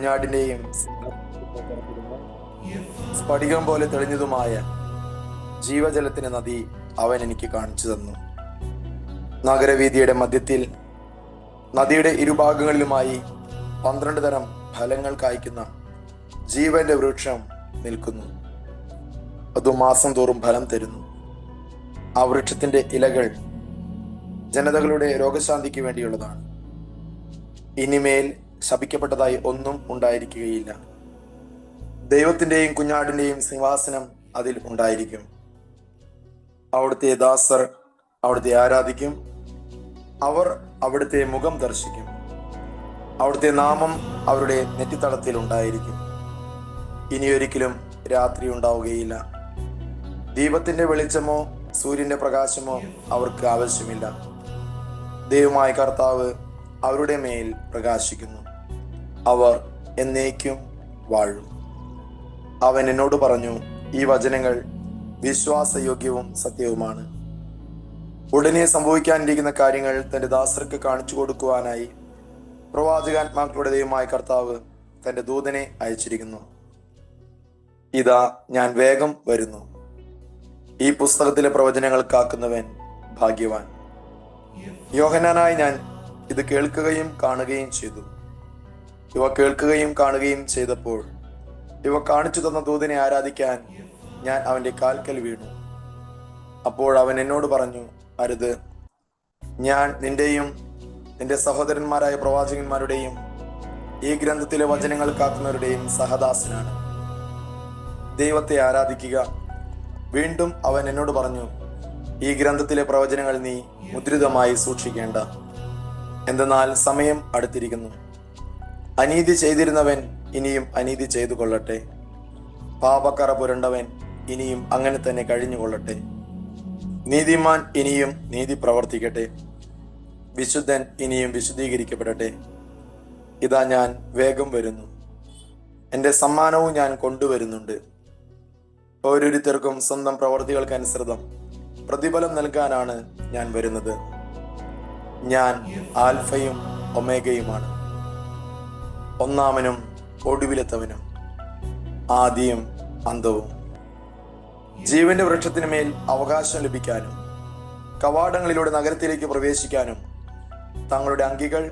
കുഞ്ഞാടിന്റെയും സ്ഫടികം പോലെ തെളിഞ്ഞതുമായ ജീവജലത്തിന് നദി അവൻ എനിക്ക് കാണിച്ചു തന്നു. നഗരവീതിയുടെ മധ്യത്തിൽ നദിയുടെ ഇരുഭാഗങ്ങളിലുമായി 12 തരം ഫലങ്ങൾ കായ്ക്കുന്ന ജീവന്റെ വൃക്ഷം നിൽക്കുന്നു. അത് മാസം തോറും ഫലം തരുന്നു. ആ വൃക്ഷത്തിന്റെ ഇലകൾ ജനതകളുടെ രോഗശാന്തിക്ക് വേണ്ടിയുള്ളതാണ്. ഇനിമേൽ ശപിക്കപ്പെട്ടതായി ഒന്നും ഉണ്ടായിരിക്കുകയില്ല. ദൈവത്തിന്റെയും കുഞ്ഞാടിന്റെയും സിംഹാസനം അതിൽ ഉണ്ടായിരിക്കും. അവിടുത്തെ ദാസർ അവിടുത്തെ ആരാധിക്കും. അവർ അവിടുത്തെ മുഖം ദർശിക്കും. അവിടുത്തെ നാമം അവരുടെ നെറ്റിത്തടത്തിൽ ഉണ്ടായിരിക്കും. ഇനിയൊരിക്കലും രാത്രി ഉണ്ടാവുകയില്ല. ദീപത്തിന്റെ വെളിച്ചമോ സൂര്യന്റെ പ്രകാശമോ അവർക്ക് ആവശ്യമില്ല. ദൈവമായ കർത്താവ് അവരുടെ മേൽ പ്രകാശിക്കുന്നു. അവർ എന്നേക്കും വാഴും. അവൻ എന്നോട് പറഞ്ഞു, ഈ വചനങ്ങൾ വിശ്വാസയോഗ്യവും സത്യവുമാണ്. ഉടനെ സംഭവിക്കാനിരിക്കുന്ന കാര്യങ്ങൾ തന്റെ ദാസർക്ക് കാണിച്ചു കൊടുക്കുവാനായി പ്രവാചകാത്മാക്കളുടെ ദൈവമായ കർത്താവ് തന്റെ ദൂതനെ അയച്ചിരിക്കുന്നു. ഇതാ ഞാൻ വേഗം വരുന്നു. ഈ പുസ്തകത്തിലെ പ്രവചനങ്ങൾ കാക്കുന്നവൻ ഭാഗ്യവാൻ. യോഹന്നാനായി ഞാൻ ഇത് കേൾക്കുകയും കാണുകയും ചെയ്തു. ഇവ കേൾക്കുകയും കാണുകയും ചെയ്തപ്പോൾ ഇവ കാണിച്ചു തന്ന ദൂതനെ ആരാധിക്കാൻ ഞാൻ അവന്റെ കാൽക്കൽ വീണു. അപ്പോൾ അവൻ എന്നോട് പറഞ്ഞു, അരുത്. ഞാൻ നിന്റെയും നിന്റെ സഹോദരന്മാരായ പ്രവാചകന്മാരുടെയും ഈ ഗ്രന്ഥത്തിലെ വചനങ്ങൾ കാക്കുന്നവരുടെയും സഹദാസനാണ്. ദൈവത്തെ ആരാധിക്കുക. വീണ്ടും അവൻ എന്നോട് പറഞ്ഞു, ഈ ഗ്രന്ഥത്തിലെ പ്രവചനങ്ങൾ നീ മുദ്രിതമായി സൂക്ഷിക്കേണ്ട. എന്തെന്നാൽ സമയം അടുത്തിരിക്കുന്നു. അനീതി ചെയ്തിരുന്നവൻ ഇനിയും അനീതി ചെയ്തു കൊള്ളട്ടെ. പാപക്കറ പുരണ്ടവൻ ഇനിയും അങ്ങനെ തന്നെ കഴിഞ്ഞുകൊള്ളട്ടെ. നീതിമാൻ ഇനിയും നീതി പ്രവർത്തിക്കട്ടെ. വിശുദ്ധൻ ഇനിയും വിശുദ്ധീകരിക്കപ്പെടട്ടെ. ഇതാ ഞാൻ വേഗം വരുന്നു. എൻ്റെ സമ്മാനവും ഞാൻ കൊണ്ടുവരുന്നുണ്ട്. ഓരോരുത്തർക്കും സ്വന്തം പ്രവർത്തികൾക്കനുസൃതം പ്രതിഫലം നൽകാനാണ് ഞാൻ വരുന്നത്. ഞാൻ ആൽഫയും ഒമേഗയുമാണ്, ഒന്നാമനും ഒടുവിലെത്തവനും, ആദിയും അന്തവും. ജീവന്റെ വൃക്ഷത്തിന് മേൽ അവകാശം ലഭിക്കാനും കവാടങ്ങളിലൂടെ നഗരത്തിലേക്ക് പ്രവേശിക്കാനും തങ്ങളുടെ അങ്കികൾ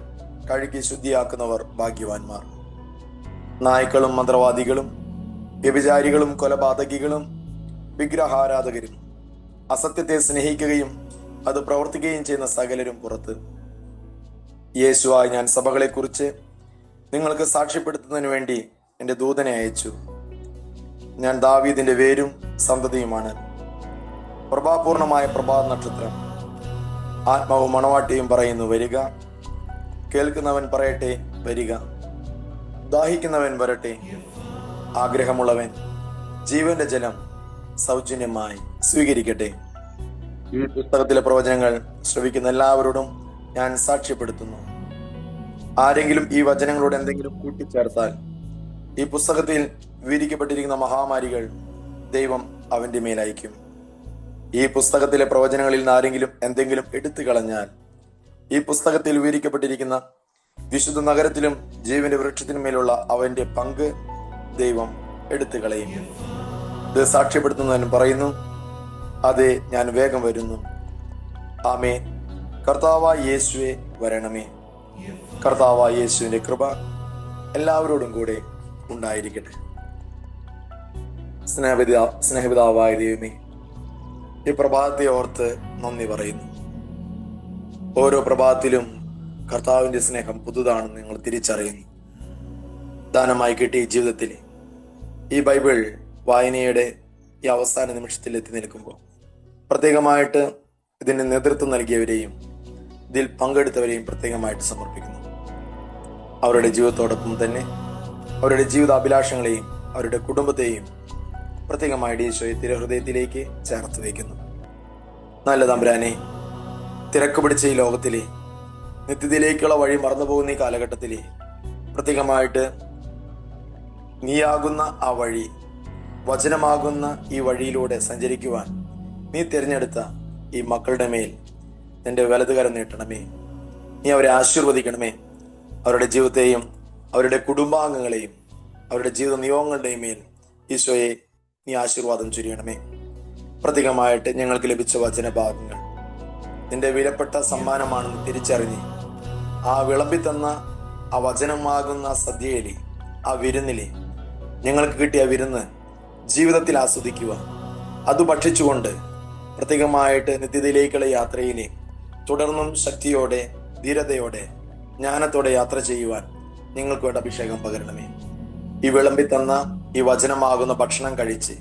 കഴുകി ശുദ്ധിയാക്കുന്നവർ ഭാഗ്യവാന്മാർ. നായ്ക്കളും മന്ത്രവാദികളും വ്യഭിചാരികളും കൊലപാതകികളും വിഗ്രഹാരാധകരും അസത്യത്തെ സ്നേഹിക്കുകയും അത് പ്രവർത്തിക്കുകയും ചെയ്യുന്ന സകലരും പുറത്ത്. യേശുവായി ഞാൻ സഭകളെക്കുറിച്ച് നിങ്ങൾക്ക് സാക്ഷ്യപ്പെടുത്തുന്നതിന് വേണ്ടി എൻ്റെ ദൂതനെ അയച്ചു. ഞാൻ ദാവീദിന്റെ വേരും സന്തതിയുമാണ്. പ്രഭാപൂർണമായ പ്രഭാത നക്ഷത്രം. ആത്മാവും മണവാട്ടിയും പറയുന്നു, വരിക. കേൾക്കുന്നവൻ പറയട്ടെ, വരിക. ദാഹിക്കുന്നവൻ വരട്ടെ. ആഗ്രഹമുള്ളവൻ ജീവന്റെ ജലം സൗജന്യമായി സ്വീകരിക്കട്ടെ. ഈ പുസ്തകത്തിലെ പ്രവചനങ്ങൾ ശ്രവിക്കുന്ന എല്ലാവരോടും ഞാൻ സാക്ഷ്യപ്പെടുത്തുന്നു. ആരെങ്കിലും ഈ വചനങ്ങളോട് എന്തെങ്കിലും കൂട്ടിച്ചേർത്താൽ ഈ പുസ്തകത്തിൽ വിവരിക്കപ്പെട്ടിരിക്കുന്ന മഹാമാരികൾ ദൈവം അവന്റെ മേലയക്കും. ഈ പുസ്തകത്തിലെ പ്രവചനങ്ങളിൽ നിന്ന് ആരെങ്കിലും എന്തെങ്കിലും എടുത്തു കളഞ്ഞാൽ ഈ പുസ്തകത്തിൽ വിവരിക്കപ്പെട്ടിരിക്കുന്ന വിശുദ്ധ നഗരത്തിലും ജീവന്റെ വൃക്ഷത്തിനുമേലുള്ള അവന്റെ പങ്ക് ദൈവം എടുത്തു കളയും. ഇത് സാക്ഷ്യപ്പെടുത്തുന്നവൻ പറയുന്നു, അതെ, ഞാൻ വേഗം വരുന്നു. ആമേൻ. കർത്താവായ യേശുവേ വരണമേ. കർത്താവായ യേശുവിന്റെ കൃപ എല്ലാവരോടും കൂടെ ഉണ്ടായിരിക്കട്ടെ. സ്നേഹപിതാവായ ദൈവമേ, ഈ പ്രഭാതത്തെ ഓർത്ത് നന്ദി പറയുന്നു. ഓരോ പ്രഭാതത്തിലും കർത്താവിന്റെ സ്നേഹം പുതുതാണെന്ന് നിങ്ങൾ തിരിച്ചറിയുന്നു. ദാനമായി കിട്ടിയ ജീവിതത്തിൽ ഈ ബൈബിൾ വായനയുടെ ഈ അവസാന നിമിഷത്തിൽ എത്തി നിൽക്കുമ്പോൾ പ്രത്യേകമായിട്ട് ഇതിന് നേതൃത്വം നൽകിയവരെയും ഇതിൽ പങ്കെടുത്തവരെയും പ്രത്യേകമായിട്ട് സമർപ്പിക്കുന്നു. അവരുടെ ജീവിതത്തോടൊപ്പം തന്നെ അവരുടെ ജീവിതാഭിലാഷങ്ങളെയും അവരുടെ കുടുംബത്തെയും പ്രത്യേകമായിട്ട് ഈശോയെ തിരുഹൃദയത്തിലേക്ക് ചേർത്ത് വയ്ക്കുന്നു. നല്ല തമ്പുരാനെ, തിരക്ക് പിടിച്ച ഈ ലോകത്തിലെ നിത്യത്തിലേക്കുള്ള വഴി മറന്നുപോകുന്ന ഈ കാലഘട്ടത്തിലെ പ്രത്യേകമായിട്ട് നീയാകുന്ന ആ വഴി, വചനമാകുന്ന ഈ വഴിയിലൂടെ സഞ്ചരിക്കുവാൻ നീ തിരഞ്ഞെടുത്ത ഈ മക്കളുടെ മേൽ നിന്റെ വലതുകരം നീട്ടണമേ. നീ അവരെ ആശീർവദിക്കണമേ. അവരുടെ ജീവിതത്തെയും അവരുടെ കുടുംബാംഗങ്ങളെയും അവരുടെ ജീവിത നിയോഗങ്ങളുടെയും മേൽ ഈശോയെ നീ ആശീർവാദം ചൊരിയണമേ. പ്രത്യേകമായിട്ട് ഞങ്ങൾക്ക് ലഭിച്ച വചനഭാഗങ്ങൾ നിന്റെ വിലപ്പെട്ട സമ്മാനമാണെന്ന് തിരിച്ചറിഞ്ഞ് ആ വിളമ്പി തന്ന ആ വചനമാകുന്ന സദ്യയിലെ ആ വിരുന്നിലെ ഞങ്ങൾക്ക് കിട്ടിയ വിരുന്ന് ജീവിതത്തിൽ ആസ്വദിക്കുക, അത് ഭക്ഷിച്ചുകൊണ്ട് പ്രത്യേകമായിട്ട് നിത്യതയിലേക്കുള്ള യാത്രയിലെ തുടർന്നും ശക്തിയോടെ, ധീരതയോടെ, ജ്ഞാനത്തോടെ യാത്ര ചെയ്യുവാൻ നിങ്ങൾക്ക് വേണ്ട അഭിഷേകം പകരണമേ. ഈ വിളമ്പി തന്ന ഈ വചനമാകുന്ന ഭക്ഷണം കഴിച്ച്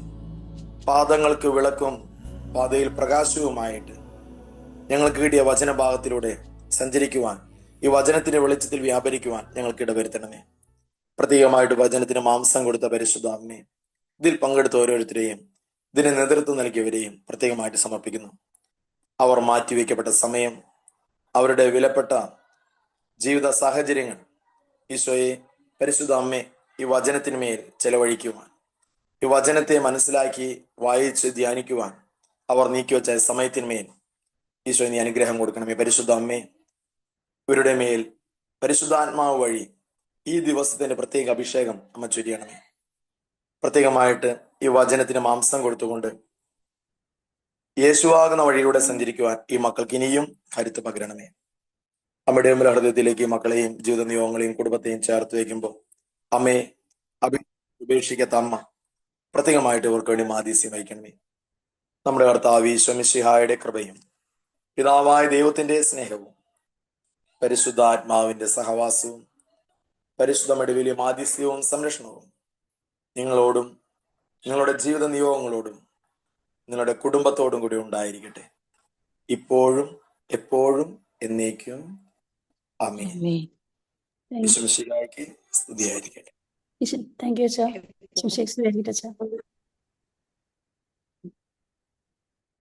പാദങ്ങൾക്ക് വിളക്കും പാതയിൽ പ്രകാശവുമായിട്ട് ഞങ്ങൾക്ക് കിട്ടിയ വചനഭാഗത്തിലൂടെ സഞ്ചരിക്കുവാൻ, ഈ വചനത്തിന്റെ വെളിച്ചത്തിൽ വ്യാപരിക്കുവാൻ ഞങ്ങൾക്ക് ഇടവരുത്തണമേ. പ്രത്യേകമായിട്ട് വചനത്തിന് മാംസം കൊടുത്ത പരിശുദ്ധ അമ്മേ, ഇതിൽ പങ്കെടുത്ത ഓരോരുത്തരെയും ഇതിന് നേതൃത്വം നൽകിയവരെയും പ്രത്യേകമായിട്ട് സമർപ്പിക്കുന്നു. അവർ മാറ്റിവെക്കപ്പെട്ട സമയം, അവരുടെ വിലപ്പെട്ട ജീവിത സാഹചര്യങ്ങൾ ഈശോയെ പരിശുദ്ധ അമ്മേ ഈ വചനത്തിന്മേൽ ചെലവഴിക്കുവാൻ, ഈ വചനത്തെ മനസ്സിലാക്കി വായിച്ച് ധ്യാനിക്കുവാൻ അവർ നീക്കിവെച്ച സമയത്തിന്മേൽ ഈശോ നീ അനുഗ്രഹം കൊടുക്കണമേ. പരിശുദ്ധ അമ്മേ, ഇവരുടെ മേൽ പരിശുദ്ധാത്മാവ് വഴി ഈ ദിവസത്തിന്റെ പ്രത്യേക അഭിഷേകം അമ്മ ചൊരിയണമേ. പ്രത്യേകമായിട്ട് ഈ വചനത്തിന് മാംസം കൊടുത്തുകൊണ്ട് യേശുവാകുന്ന വഴിയിലൂടെ സഞ്ചരിക്കുവാൻ ഈ മക്കൾക്ക് ഇനിയും കരുത്ത് പകരണമേ. അമ്മയുടെ ഹൃദയത്തിലേക്ക് ഈ മക്കളെയും ജീവിത നിയോഗങ്ങളെയും കുടുംബത്തെയും ചേർത്ത് വയ്ക്കുമ്പോൾ അമ്മയെ ഉപേക്ഷിക്കാത്ത അമ്മ പ്രത്യേകമായിട്ട് ഇവർക്ക് വേണ്ടി മാധ്യസ്യം വഹിക്കണമേ. നമ്മുടെ കർത്താവ് ഈശോ മിശിഹായുടെ കൃപയും പിതാവായ ദൈവത്തിന്റെ സ്നേഹവും പരിശുദ്ധാത്മാവിന്റെ സഹവാസവും പരിശുദ്ധ മടിവിലെ മാധ്യസ്യവും സംരക്ഷണവും നിങ്ങളോടും നിങ്ങളുടെ ജീവിത നിയോഗങ്ങളോടും നിങ്ങളുടെ കുടുംബത്തോടും കൂടി ഉണ്ടായിരിക്കട്ടെ, ഇപ്പോഴും എപ്പോഴും എന്നേക്കും. ആമേൻ. ഈശോ മിശിഹായ്ക്ക് സ്തുതിയായിരിക്കട്ടെ. Thank you, sir.